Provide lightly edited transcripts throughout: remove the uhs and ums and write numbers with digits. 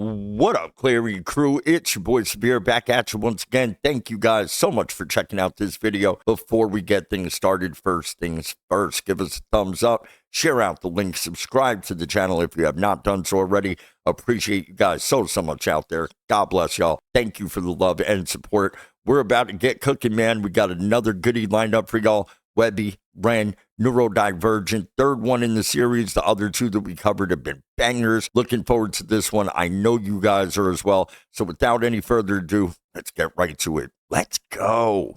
What up, Clary crew? It's your boy Severe back at you once again. Thank you guys so much for checking out this video. Before we get things started, first things first, give us a thumbs up, share out the link, subscribe to the channel if you have not done so already. Appreciate you guys so much out there. God bless y'all. Thank you for the love and support. We're about to get cooking, man. We got another goodie lined up for y'all. Webby, Ren, Neurodivergent, third one in the series. The other two that we covered have been bangers. Looking forward to this one. I know you guys are as well. So without any further ado, let's get right to it. Let's go.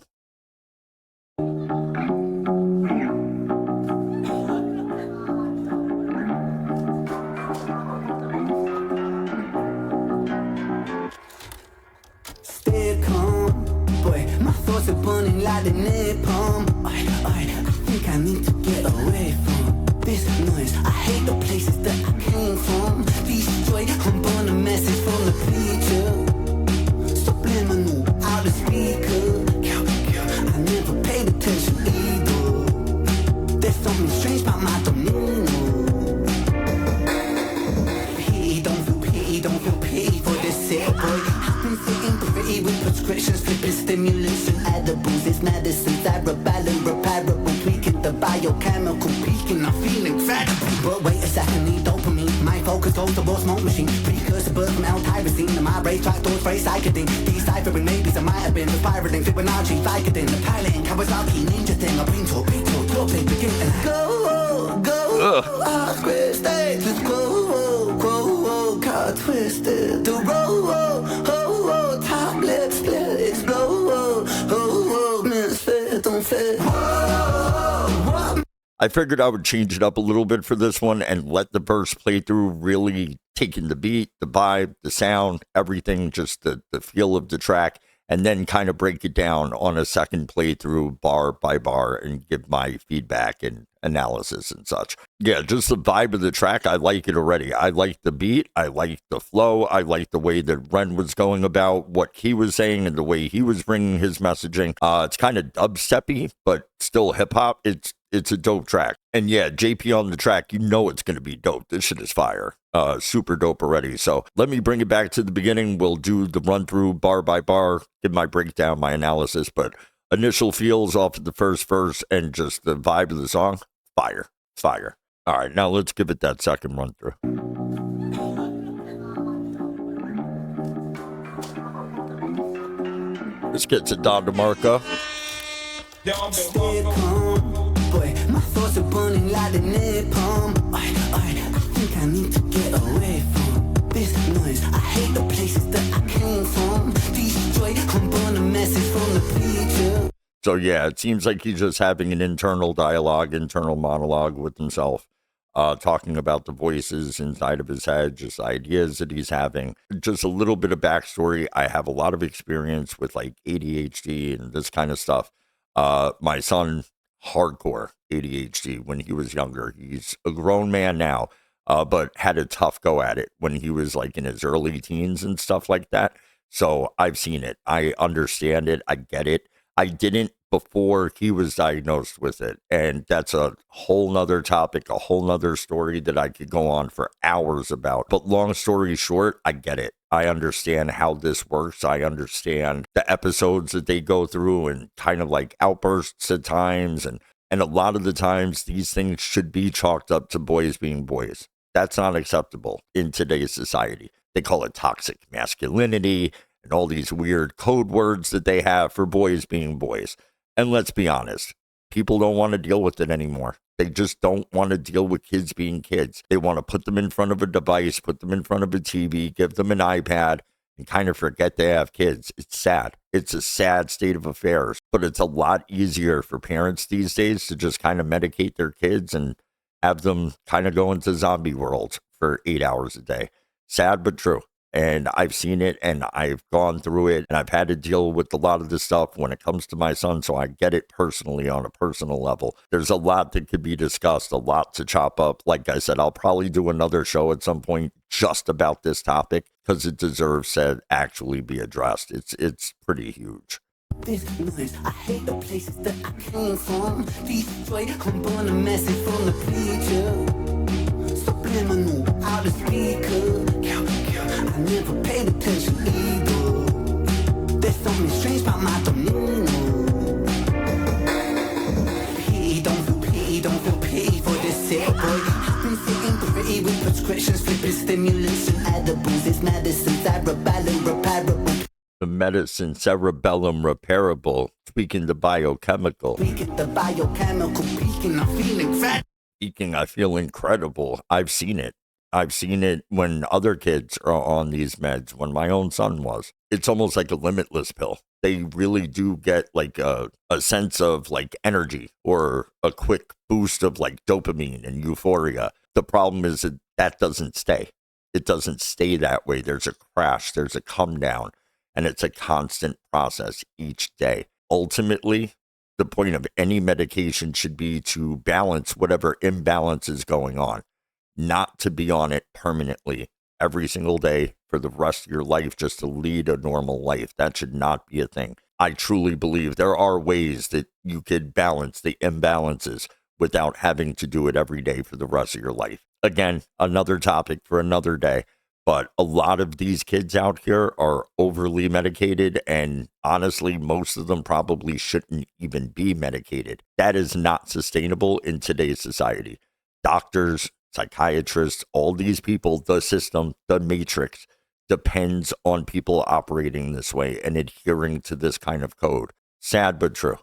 Stay calm, boy. My thoughts are burning like the napalm. I think I need to get away from this noise. I hate the places that I came from. Destroy, I'm born a message from the preacher. Subliminal, out the speaker. I never paid attention either. There's something strange about my demeanor. Don't feel pity for this sick boy. I've been sitting pretty with prescriptions, flipping stimulation, edibles, it's medicine, cerebellum, repairable, tweaking the biochemical peaking. I'm feeling incredible. But wait a second, need dopamine. My focus goes towards smoke machine. Precursor birth from L-tyrosine. And my race track doors, phrase psycheding. Deciphering maybes, I might have been spiraling. Fibonacci, Vicodin, the piloting, Kawasaki, ninja thing. I've been told, begin and go. I square state, let's go, car twisted. The road, top lip split, explode. Misfit, don't fit. I figured I would change it up a little bit for this one and let the verse play through, really taking the beat, the vibe, the sound, everything, just the feel of the track, and then kind of break it down on a second playthrough bar by bar and give my feedback and analysis and such. Yeah, just the vibe of the track, I like it already. I like the beat, I like the flow, I like the way that Ren was going about what he was saying and the way he was bringing his messaging. It's kind of dubsteppy, but still hip-hop. It's a dope track. And yeah, JP on the track, you know it's going to be dope. This shit is fire. Super dope already. So let me bring it back to the beginning. We'll do the run through bar by bar, give my breakdown, my analysis, but initial feels off of the first verse and just the vibe of the song, fire. All right, now let's give it that second run through. Let's get to Don DeMarco. Stay calm, boy. My thoughts are burning like the napalm. I think I need to get away from this noise. I hate the places that I came from. Destroy, I'm born a message from the preacher. So yeah, it seems like he's just having an internal dialogue, internal monologue with himself, talking about the voices inside of his head, just ideas that he's having. Just a little bit of backstory. I have a lot of experience with like ADHD and this kind of stuff. My son, hardcore ADHD when he was younger. He's a grown man now, but had a tough go at it when he was like in his early teens and stuff like that. So I've seen it. I understand it. I get it. I didn't before he was diagnosed with it. And that's a whole nother topic, a whole nother story that I could go on for hours about. But long story short, I get it. I understand how this works. I understand the episodes that they go through and kind of like outbursts at times. And a lot of the times these things should be chalked up to boys being boys. That's not acceptable in today's society. They call it toxic masculinity and all these weird code words that they have for boys being boys. And let's be honest, people don't want to deal with it anymore. They just don't want to deal with kids being kids. They want to put them in front of a device, put them in front of a TV, give them an iPad, and kind of forget they have kids. It's sad. It's a sad state of affairs. But it's a lot easier for parents these days to just kind of medicate their kids and have them kind of go into zombie world for 8 hours a day. Sad but true. And I've seen it and I've gone through it and I've had to deal with a lot of this stuff when it comes to my son. So I get it personally on a personal level. There's a lot that could be discussed, a lot to chop up. Like I said, I'll probably do another show at some point just about this topic because it deserves to actually be addressed. It's pretty huge. This noise, I hate the places that I came from. Destroy, I'm born a message from the preacher. Subliminal, out the speaker. I never paid attention either. There's something strange about my demeanor. Don't feel pity for this sick boy. I've been sitting pretty with prescriptions, flipping stimulants and edibles. It's medicine, cerebellum repairable. The medicine, cerebellum repairable, tweaking the biochemical. Tweaking the biochemical, peaking, I'm feeling fat. Speaking, I feel incredible. I've seen it. I've seen it when other kids are on these meds, when my own son was. It's almost like a limitless pill. They really do get like a sense of like energy or a quick boost of like dopamine and euphoria. The problem is that doesn't stay. It doesn't stay that way. There's a crash, there's a come down, and it's a constant process each day. Ultimately, the point of any medication should be to balance whatever imbalance is going on, not to be on it permanently every single day for the rest of your life just to lead a normal life. That should not be a thing. I truly believe there are ways that you could balance the imbalances without having to do it every day for the rest of your life. Again, another topic for another day. But a lot of these kids out here are overly medicated, and honestly, most of them probably shouldn't even be medicated. That is not sustainable in today's society. Doctors, psychiatrists, all these people, the system, the matrix, depends on people operating this way and adhering to this kind of code. Sad but true.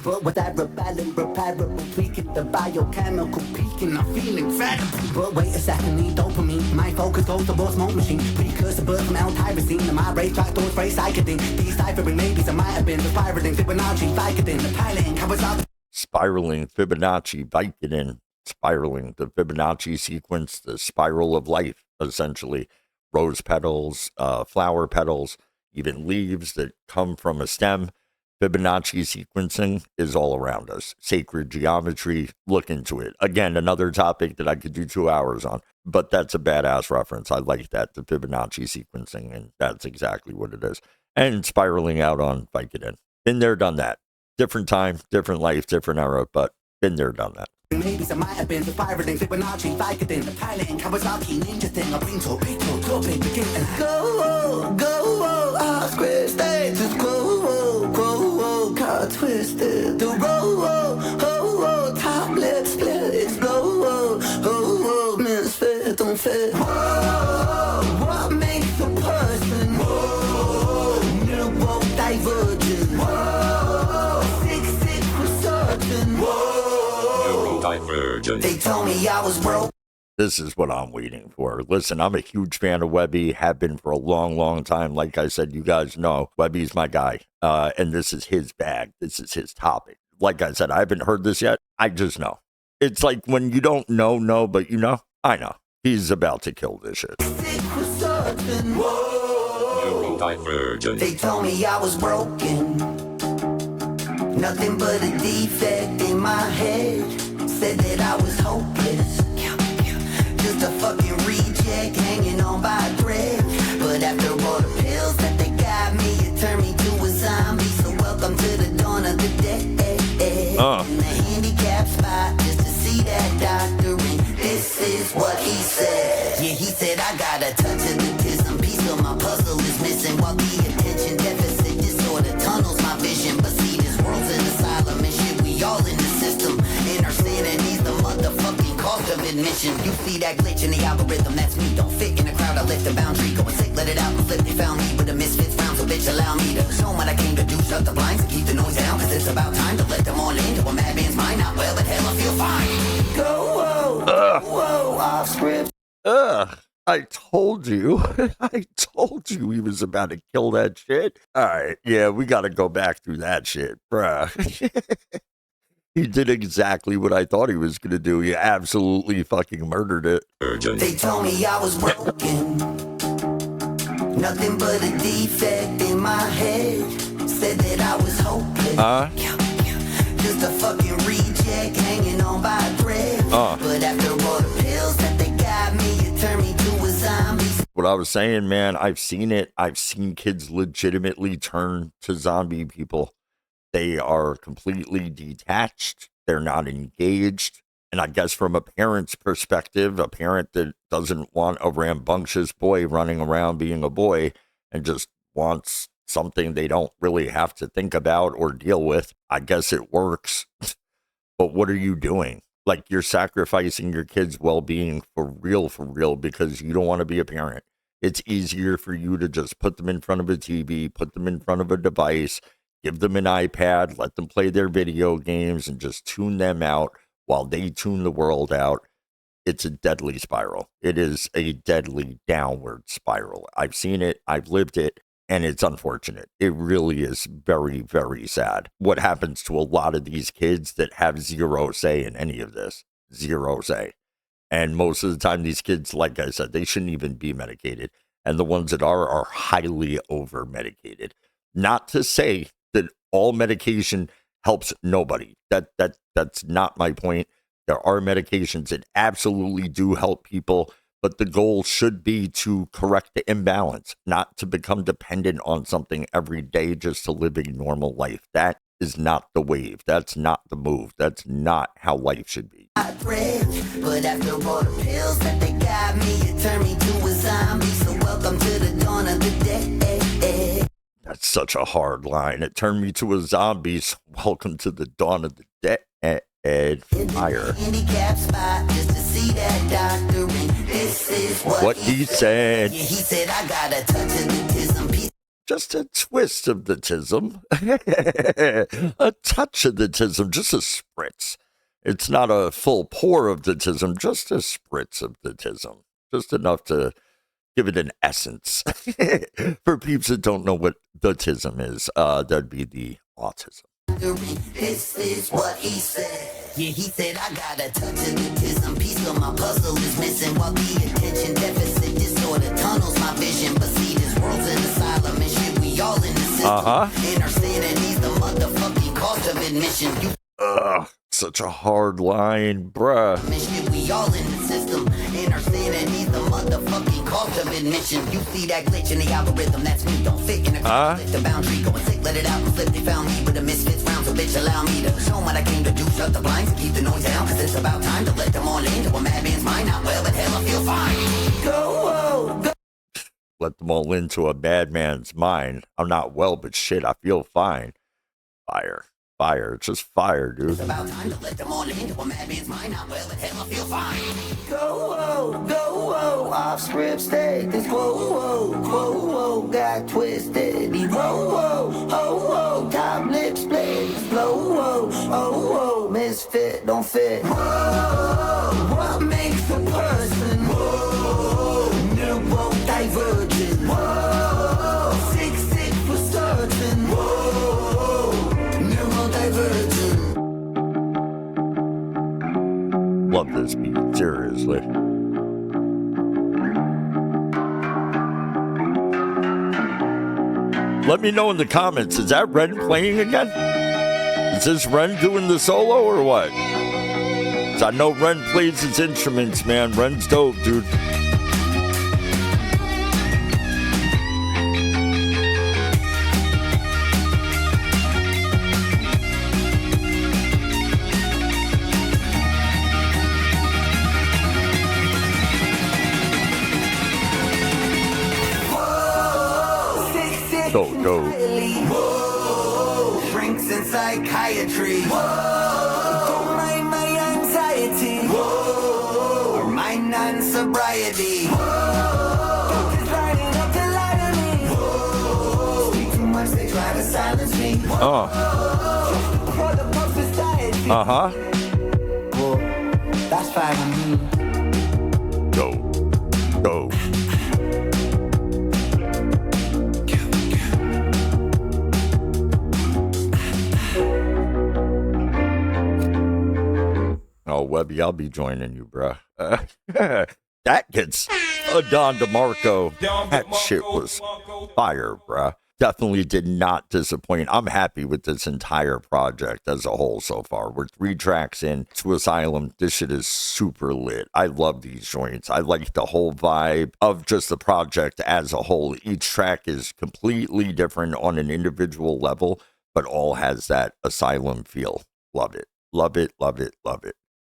But with that rebelling, repairable, tweaking the biochemical peaking, I'm feeling fat. But wait a second, need dopamine. My focus goes towards smoke machine. Precursor birth from L-tyrosine. The my race track towards phrase psychedine. Deciphering maybes, I might have been the spiraling Fibonacci, Vicodin. The piloting covers out. Spiraling Fibonacci, Vicodin. Spiraling, the Fibonacci sequence, the spiral of life, essentially. Rose petals, flower petals, even leaves that come from a stem. Fibonacci sequencing is all around us. Sacred geometry, look into it. Again, another topic that I could do 2 hours on, but that's a badass reference. I like that, the Fibonacci sequencing, and that's exactly what it is. And spiraling out on Vicodin. Been there, done that. Different time, different life, different era, but been there, done that. Maybe I might have been the spiraling Fibonacci, Vicodin, the piloting Kawasaki, ninja thing. I bring to begin and go, off square stages, grow, car twisted, the roll, top lip split, explode, misfit, don't fit. What makes a person? Neurodivergent. Sick for certain. Neurodivergent. They told me I was broke. This is what I'm waiting for. Listen, I'm a huge fan of Webby, have been for a long, long time. Like I said, you guys know, Webby's my guy. And this is his bag. This is his topic. Like I said, I haven't heard this yet. I just know. It's like when you don't know, but you know. I know. He's about to kill this shit. Neurodivergent. They told me I was broken. Nothing but a defect in my head. Said that I was hopeless. Just a fucking reject hanging on by a thread. But after all the pills that they got me, it turned me to a zombie. So welcome to the dawn of the day. In the handicap spot, just to see that doctor. And this is what he said. Yeah, he said I got a touch of autism. Piece of my puzzle is missing. While the attention deficit disorder tunnels my vision. But see, this world's an asylum and shit. We all in the system. And our sanity's the motherfucking cost of admission. You see that glitch in the algorithm, that's me. Don't fit in the crowd, I lift the boundary. Going sick, let it out and flip. They found me with a misfits frown. So bitch, allow me to show 'em what I came to do. Shut the blinds and keep the noise down. Cause it's about time to let them all into a madman's mind. Not well, but hell, I feel fine. Go, off script. I told you. I told you he was about to kill that shit. All right, yeah, we got to go back through that shit, bruh. He did exactly what I thought he was going to do. He absolutely fucking murdered it. They told me I was broken. Nothing but a defect in my head. Said that I was hopeless. Just a fucking reject hanging on by a thread. But after all the pills that they got me, it turned me to a zombie. What I was saying, man, I've seen it. I've seen kids legitimately turn to zombie people. They are completely detached. They're not engaged. And I guess from a parent's perspective, a parent that doesn't want a rambunctious boy running around being a boy and just wants something they don't really have to think about or deal with, I guess it works. But what are you doing? Like, you're sacrificing your kids' well-being for real, because you don't want to be a parent. It's easier for you to just put them in front of a TV, put them in front of a device, give them an iPad, let them play their video games, and just tune them out while they tune the world out. It's a deadly spiral. It is a deadly downward spiral. I've seen it. I've lived it. And it's unfortunate. It really is very, very sad. What happens to a lot of these kids that have zero say in any of this? Zero say. And most of the time, these kids, like I said, they shouldn't even be medicated. And the ones that are highly over-medicated. Not to say that all medication helps nobody. That's not my point. There are medications that absolutely do help people, but the goal should be to correct the imbalance, not to become dependent on something every day just to live a normal life. That is not the wave. That's not the move. That's not how life should be. But after all the pills that they got me, it turned me to a zombie. So welcome to the dawn of the day. That's such a hard line. It turned me to a zombie. So welcome to the dawn of the day. Fire. What he said. He said, I got a touch of the tism. Just a twist of the tism. A touch of the tism. Just a spritz. It's not a full pour of the tism. Just a spritz of the tism. Just enough to give it an essence. For peeps that don't know what the tism is, that'd be the autism. This is what he said. Yeah, he said, I got a touch of autism. Piece of my puzzle is missing. While the attention deficit disorder tunnels my vision. But see, this world's an asylum and shit. We all in the system. And our sanity's the motherfucking cost of admission. Such a hard line, bruh. We all in the system. And our sanity's the motherfucking cost of admission. You see that glitch in the algorithm? That's me. Don't fit in a the boundary. Go and sick, let it out and flip. They found me with a misfits round. So bitch, allow me to show 'em what I came to do. Shut the blinds and keep the noise down. Cause it's about time to let them all into a madman's mind. Not well, but hell, I feel fine. Go. Let them all into a madman's mind. I'm not well, but shit, I feel fine. Fire. It's just fire, dude. It's about time to let them all into a madman's mind. Not well, but hell, I feel fine. Go, off script state. This whoa, got twisted. Whoa, top lip split. Whoa, misfit, don't fit. Whoa, what makes a person? Whoa, neurodivergent. Whoa, sick for certain. Whoa, neurodivergent. Love this beat, seriously. Let me know in the comments, is that Ren playing again? Is this Ren doing the solo or what? 'Cause I know Ren plays his instruments, man. Ren's dope, dude. So dope. Whoa, shrinks in psychiatry. Whoa, don't mind my anxiety. Whoa, or my non-sobriety. Whoa, just lining up to lie to me. Whoa, speak too much, they try to silence me. Whoa, for the post society. Well, that's fine with me. Dope. Oh, Webby, I'll be joining you, bruh. That gets a Don DeMarco. That shit was fire, bruh. Definitely did not disappoint. I'm happy with this entire project as a whole so far. We're 3 tracks in to Asylum. This shit is super lit. I love these joints. I like the whole vibe of just the project as a whole. Each track is completely different on an individual level, but all has that Asylum feel. Love it. Love it.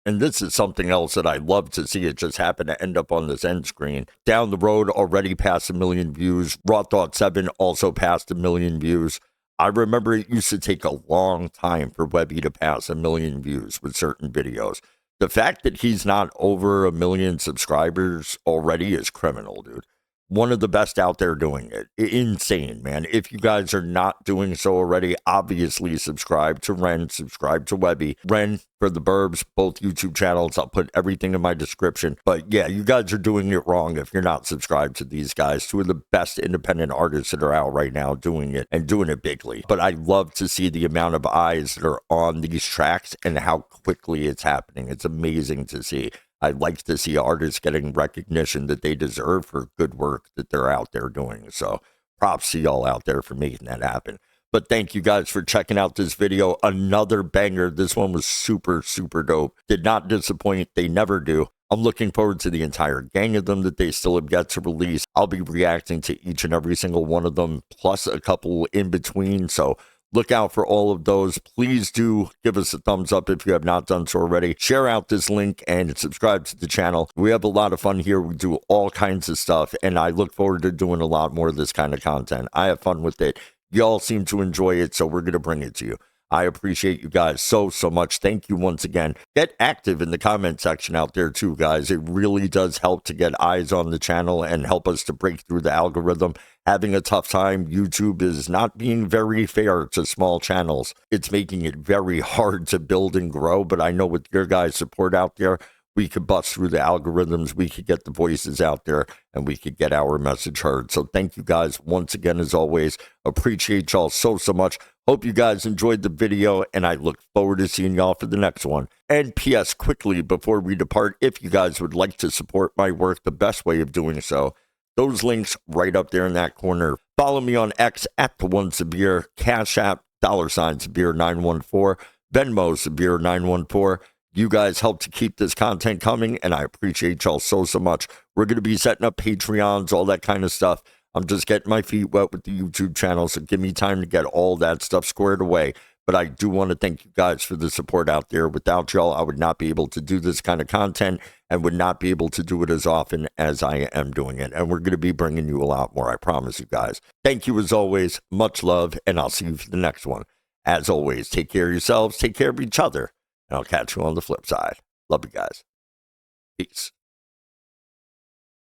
And this is something else that I love to see. It just happened to end up on this end screen. Down the road, already past 1 million views. Raw Thought 7 also passed 1 million views. I remember it used to take a long time for Webby to pass 1 million views with certain videos. The fact that he's not over 1 million subscribers already is criminal, dude. One of the best out there doing it. Insane, man. If you guys are not doing so already, obviously subscribe to Ren, subscribe to Webby. Ren for the Burbs, both YouTube channels. I'll put everything in my description. But yeah, you guys are doing it wrong if you're not subscribed to these guys. Two of the best independent artists that are out right now doing it and doing it bigly. But I love to see the amount of eyes that are on these tracks and how quickly it's happening. It's amazing to see. I like to see artists getting recognition that they deserve for good work that they're out there doing. So props to y'all out there for making that happen. But thank you guys for checking out this video. Another banger. This one was super, super dope. Did not disappoint. They never do. I'm looking forward to the entire gang of them that they still have yet to release. I'll be reacting to each and every single one of them, plus a couple in between. So look out for all of those. Please do give us a thumbs up if you have not done so already. Share out this link and subscribe to the channel. We have a lot of fun here. We do all kinds of stuff, and I look forward to doing a lot more of this kind of content. I have fun with it. Y'all seem to enjoy it, so we're going to bring it to you. I appreciate you guys so much. Thank you once again. Get active in the comment section out there too, guys. It really does help to get eyes on the channel and help us to break through the algorithm. Having a tough time. YouTube is not being very fair to small channels. It's making it very hard to build and grow, but I know with your guys' support out there, we could bust through the algorithms, we could get the voices out there, and we could get our message heard. So thank you guys once again, as always. Appreciate y'all so much. Hope you guys enjoyed the video, and I look forward to seeing y'all for the next one. And P.S. quickly before we depart, if you guys would like to support my work, the best way of doing so, those links right up there in that corner. Follow me on X at the One Severe, Cash App, $Severe914, Venmo Severe914. You guys help to keep this content coming, and I appreciate y'all so much. We're going to be setting up Patreons, all that kind of stuff. I'm just getting my feet wet with the YouTube channel, so give me time to get all that stuff squared away. But I do want to thank you guys for the support out there. Without y'all, I would not be able to do this kind of content and would not be able to do it as often as I am doing it. And we're going to be bringing you a lot more, I promise you guys. Thank you as always. Much love, and I'll see you for the next one. As always, take care of yourselves, take care of each other, and I'll catch you on the flip side. Love you guys. Peace.